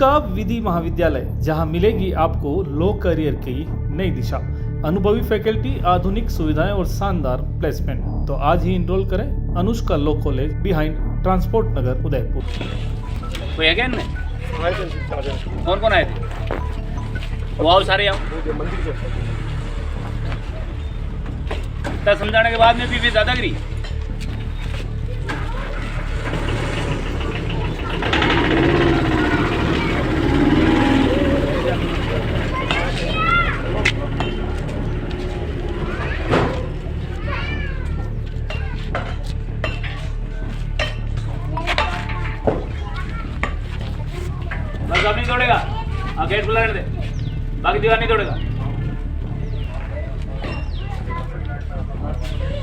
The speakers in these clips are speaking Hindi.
अनुष्का विधि महाविद्यालय, जहां मिलेगी आपको लॉ करियर की नई दिशा, अनुभवी फैकल्टी, आधुनिक सुविधाएं और शानदार प्लेसमेंट। तो आज ही इनरोल करें Anushka law college behind transport Nagar Udaipur. कोई है क्या इनमें? कौन कौन आए थे? वो आओ सारे आओ। इतना समझाने के बाद में भी दादागिरी। बस अब नहीं तोड़ेगा। गेट खुला रहने दे, बाकी दीवार नहीं तोड़ेगा।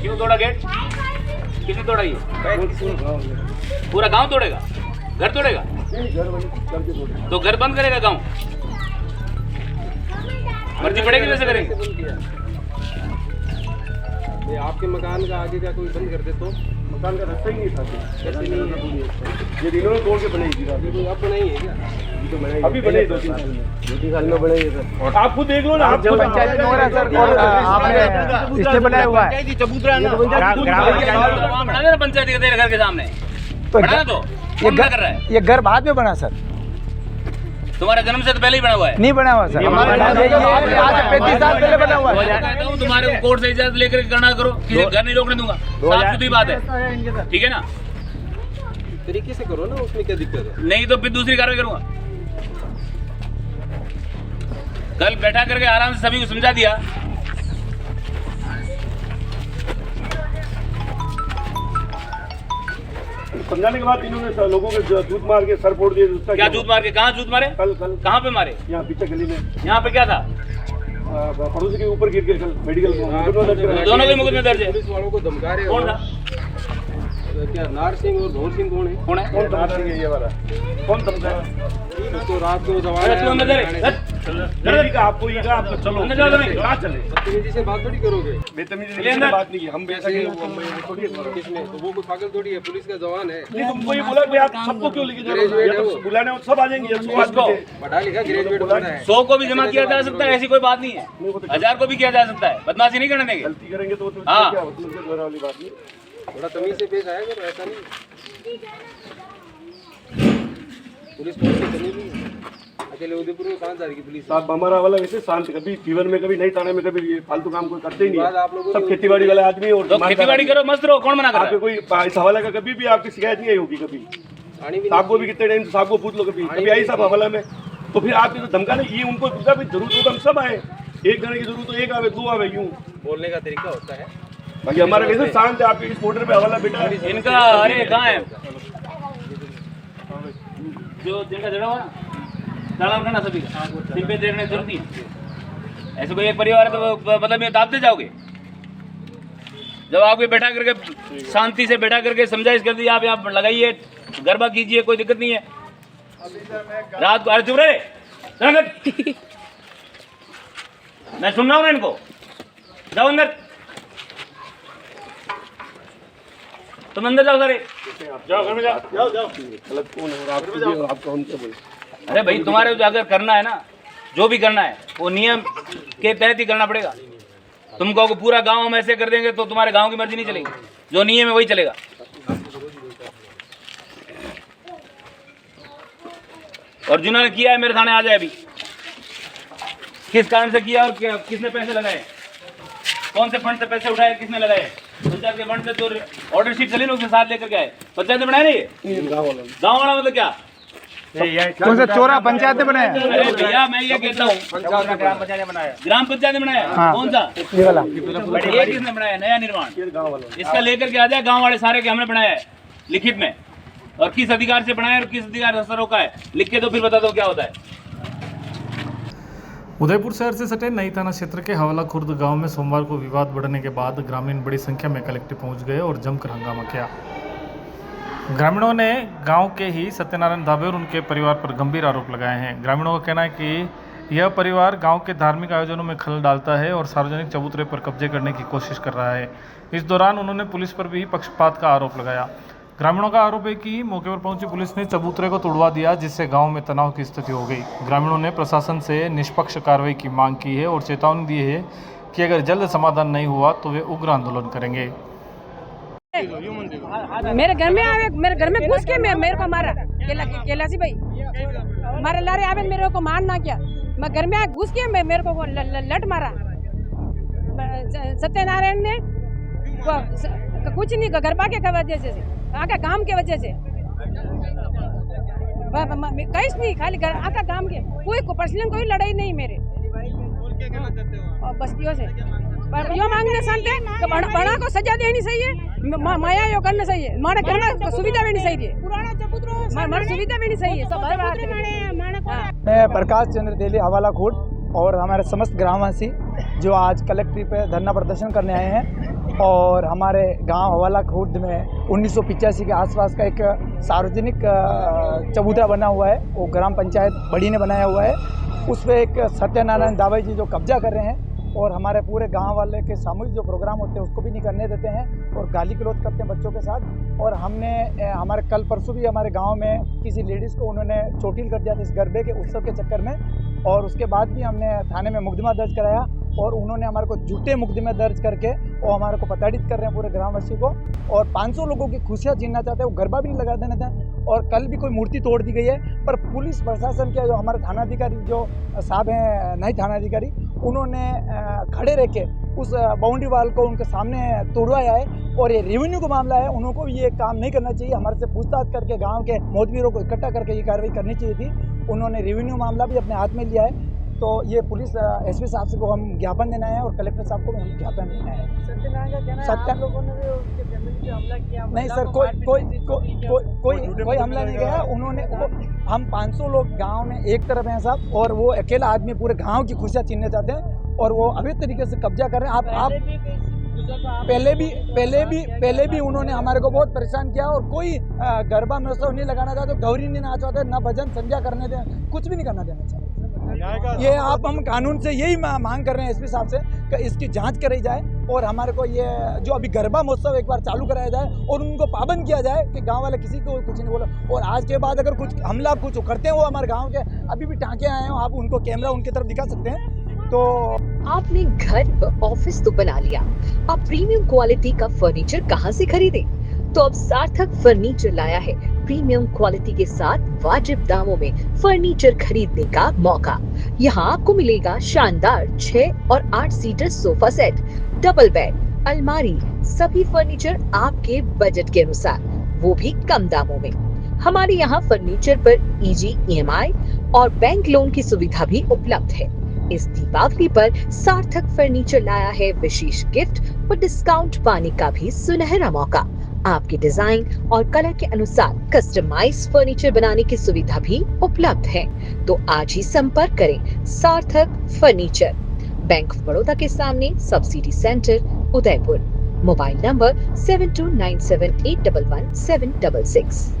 क्यों तोड़ा गेट? किसने तोड़ा ये? पूरा गांव तोड़ेगा? घर तोड़ेगा? तो घर बंद करेगा गांव? मर्जी पड़ेगी वैसे करेंगे। आपके मकान का आगे का कोई बंद कर दे तो मकान का रास्ता ही नहीं था। कैसे नहीं है? ये दिनों में तोड़ के बनाई थी। ये कोई अब बनाई है क्या? तो बनाई अभी बने 2-3 साल में। 2-3 साल में बनाई है सर। आप खुद देख लो ना। आप पंचायत में हो रहा है सर, और आपने इससे बनाया हुआ है चबूतरा ना बना देना पंचायत के तेरे घर के सामने। तो बना दो। ये क्या कर रहा है? ये घर बाद में बना सर, तुम्हारा जन्म से तो पहले ही बना हुआ है। नहीं बना हुआ सर, आज से 35 साल पहले बना हुआ है। कहता हूँ तुम्हारे को कोर्ट से इजाजत लेकर करना करो, किसी घर नहीं रोकने दूंगा। साफ सुथरी बात है, ठीक है ना? तरीके से करो ना, उसमें क्या दिक्कत है? नहीं तो फिर दूसरी कार्रवाई करूंगा। कल बैठा करके आराम से सभी को समझा दिया। समझाने के बाद इन्होंने लोगों के जूत मार के सर फोड़ दिए। क्या जूत मार के? कहाँ जूत मारे? कल कहाँ पे मारे? यहाँ पीछे गली में। यहाँ पे क्या था? पड़ोसी के ऊपर गिर के कल मेडिकल दोनों के मुकदमे दर्ज है। पुलिस वालों को धमका रहे हो। कौन था? क्या नार सिंह और भोर सिंह कौन है? कौन है? कौन धमका रही है? ये वाला कौन धमका? तो रात को अरे तू अंदर जा रे। आपको ये कहा आपको चलो अंदर जाओ तुम्हें। कहाँ चले? बदतमीजी से बात थोड़ी करोगे। बेतमीजी से बात नहीं की हम बेचा के किसने? तो वो कोई पागल थोड़ी है, पुलिस का जवान है। नहीं तुमको ये बोला कि आप सबको क्यों लेके जा रहे हो? बुलाने सब आ जाएंगे। पढ़ा लिखा ग्रेजुएट बना है। 100 को भी जमा किया जा सकता है, ऐसी कोई बात नहीं है। 1000 को भी किया जा सकता है। बदमाशी नहीं करने देंगे। गलती करेंगे तो हाँ। क्या वाली बात नहीं। थोड़ा तमीज से पेश आया करो, ऐसा नहीं। पुलिस फोर्स की कमी नहीं है। अकेले उदयपुर में 5 हज़ार की पुलिस है। साहब हमारा वाला वैसे शांत, कभी फीवर में कभी नहीं थाने में कभी ये फालतू काम कोई करते ही नहीं बात है। आप लोगों सब ने खेतीबाड़ी वाले आदमी और तो खेतीबाड़ी करो, मस्त रहो, कौन मना कर रहा आपके है? कोई इस हवाला का कभी भी आपकी शिकायत नहीं आई होगी कभी। आनी भी साहब को भी कितने टाइम से साहब को पूछ लो कभी आई साहब हवाला में। तो फिर आप धमकाने ये उनको जरूरत हो तो हम सब आए। एक घंटे की जरूरत तो एक आवे 2 आवे यूं। बोलने का तरीका होता है। बाकी हमारा कैसे शांत है। आपके इस बॉर्डर पे हवाला बेटा है। इनका अरे कहाँ है जो जिनका जड़ा हुआ ना, चालान करना सभी का। सिर पे देखने की जरूरत नहीं है। ऐसे कोई एक परिवार है तो मतलब ये दाबते जाओगे? जब आपके बैठा करके शांति से बैठा करके समझाइश कर दी, आप यहाँ लगाइए, गरबा कीजिए, कोई दिक्कत नहीं है। रात को अरे चुप रहे, मैं सुन रहा हूँ ना इनको। जाओ अंदर, तुम अंदर जाओ सारे। जाओ घर में जाओ जाओ। गलत कौन है? आपको हम क्या बोले? अरे भाई तुम्हारे जो अगर करना है ना, जो भी करना है वो नियम के तहत ही करना पड़ेगा। तुम कहो पूरा गांव हम ऐसे कर देंगे तो तुम्हारे गांव की मर्जी नहीं चलेगी। जो नियम है वही चलेगा। और जिन्होंने किया है मेरे थाने आ जाए अभी। किस कारण से किया और किसने पैसे लगाए, कौन से फंड से पैसे उठाए, किसने लगाए? पंचायत के फंड से तो ऑर्डर शीट चली ना, उसके साथ लेकर के आए। पंचायत ने बनाया नहीं ये? गाँव वाला मतलब क्या? कौन सा चोरा पंचायत ने बनाया? अरे भैया मैं ये कहता हूँ ग्राम पंचायत ने बनाया। हाँ। कौन सा? ये वाला ये किसने बनाया? नया निर्माण। इसका लेकर के आ जाए गाँव वाले सारे के हमने बनाया है लिखित में, और किस अधिकार से बनाया और किस अधिकार से रोका है लिख के, तो फिर बता दो क्या होता है। उदयपुर शहर से सटे नई थाना क्षेत्र के हवाला खुर्द गांव में सोमवार को विवाद बढ़ने के बाद ग्रामीण बड़ी संख्या में कलेक्टर पहुंच गए और जमकर हंगामा किया। ग्रामीणों ने गांव के ही सत्यनारायण दावे और उनके परिवार पर गंभीर आरोप लगाए हैं। ग्रामीणों का कहना है कि यह परिवार गांव के धार्मिक आयोजनों में खलल डालता है और सार्वजनिक चबूतरे पर कब्जे करने की कोशिश कर रहा है। इस दौरान उन्होंने पुलिस पर भी पक्षपात का आरोप लगाया। ग्रामीणों का आरोप है कि मौके पर पहुंची पुलिस ने चबूतरे को तोड़वा दिया, जिससे गांव में तनाव की स्थिति हो गई। ग्रामीणों ने प्रशासन से निष्पक्ष कार्रवाई की मांग की है और चेतावनी दी है कि अगर जल्द समाधान नहीं हुआ तो वे उग्र आंदोलन करेंगे। मेरे घर में आवे, मेरे घर में घुस के मेरे को मारा कैलाशी भाई मारे लारे आवे, मेरे को मारना क्या, मैं घर में घुस के मेरे को लट मारा। सत्यनारायण ने कुछ नहीं, गरबा के वजह से, आका काम के वजह से कहीं नहीं, खाली आका काम के, कोई पर्सनल कोई लड़ाई नहीं मेरे और बस्तियों से। पर यो मांगने संते तो बड़ा को सजा देनी चाहिए, माया यो करना चाहिए, मारे घर में सुविधा भी नहीं सही है, मारे सुविधा भी नहीं सही है। मैं प्रकाश चंद्र तेली हवाला खुर्द और हमारे समस्त ग्रामवासी जो आज कलेक्ट्रेट पे धरना प्रदर्शन करने आए हैं और हमारे गांव हवाला खुर्द में 1985 के आसपास का एक सार्वजनिक चबूतरा बना हुआ है, वो ग्राम पंचायत बड़ी ने बनाया हुआ है। उस पर एक सत्यनारायण दावाई जी जो कब्जा कर रहे हैं और हमारे पूरे गांव वाले के सामूहिक जो प्रोग्राम होते हैं उसको भी नहीं करने देते हैं और गाली गलौज करते हैं बच्चों के साथ। और हमने हमारे कल परसों भी हमारे गांव में किसी लेडीज़ को उन्होंने चोटिल कर दिया था इस गरबे के उत्सव के चक्कर में, और उसके बाद भी हमने थाने में मुकदमा दर्ज कराया और उन्होंने हमारे को झूठे मुकदमे दर्ज करके और हमारे को प्रताड़ित कर रहे हैं पूरे ग्रामवासी को, और 500 लोगों की खुशियाँ छीनना चाहते हैं, वो गरबा भी नहीं लगा देना था। और कल भी कोई मूर्ति तोड़ दी गई है, पर पुलिस प्रशासन के जो हमारे थानाधिकारी जो साहब हैं नए थानाधिकारी, उन्होंने खड़े रह के उस बाउंड्री वाल को उनके सामने तोड़वाया है। और ये रेवेन्यू का मामला है, उनको ये काम नहीं करना चाहिए, हमारे से पूछताछ करके गांव के मोहतवीरों को इकट्ठा करके ये कार्रवाई करनी चाहिए थी। उन्होंने रेवेन्यू मामला भी अपने हाथ में लिया है, तो ये पुलिस एसपी साहब से को हम ज्ञापन देना है और कलेक्टर साहब को भी हम ज्ञापन देना है। सत्य लोगों ने भी उसके फैमिली पे हमला किया? नहीं सर, कोई हमला नहीं किया। उन्होंने हम 500 लोग गांव में एक तरफ हैं साहब, और वो अकेला आदमी पूरे गांव की खुशियाँ छीनना चाहते हैं और वो अवैध तरीके से कब्जा कर रहे हैं। आप पहले भी उन्होंने हमारे को बहुत परेशान किया और कोई गरबा महोत्सव नहीं लगाना चाहते, गौरी नहीं नाच चाहते, ना भजन संध्या करने दें, कुछ भी नहीं करना देना चाहते। ये हम कानून से यही मांग कर रहे हैं एसपी साहब से कि इसकी जांच कराई जाए और हमारे को ये जो अभी गरबा महोत्सव एक बार चालू कराया जाए और उनको पाबंद किया जाए कि गांव वाले किसी को कुछ नहीं बोला। और आज के बाद अगर कुछ हमला कुछ करते हैं, वो हमारे गांव के अभी भी टाँके आए हैं, आप उनको कैमरा उनकी तरफ दिखा सकते हैं। तो आपने घर ऑफिस तो बना लिया, अब प्रीमियम क्वालिटी का फर्नीचर कहां से खरीदे? तो अब सार्थक फर्नीचर लाया है प्रीमियम क्वालिटी के साथ वाजिब दामों में फर्नीचर खरीदने का मौका। यहाँ आपको मिलेगा शानदार 6 और 8 seater sofa set, double bed, अलमारी, सभी फर्नीचर आपके बजट के अनुसार, वो भी कम दामों में। हमारे यहाँ फर्नीचर पर इजी EMI और बैंक लोन की सुविधा भी उपलब्ध है। इस दीपावली पर सार्थक फर्नीचर लाया है विशेष गिफ्ट और डिस्काउंट पाने का भी सुनहरा मौका। आपके डिजाइन और कलर के अनुसार कस्टमाइज फर्नीचर बनाने की सुविधा भी उपलब्ध है। तो आज ही संपर्क करें सार्थक फर्नीचर, बैंक ऑफ बड़ौदा के सामने, subsidy centre, Udaipur. Mobile number 7297811766।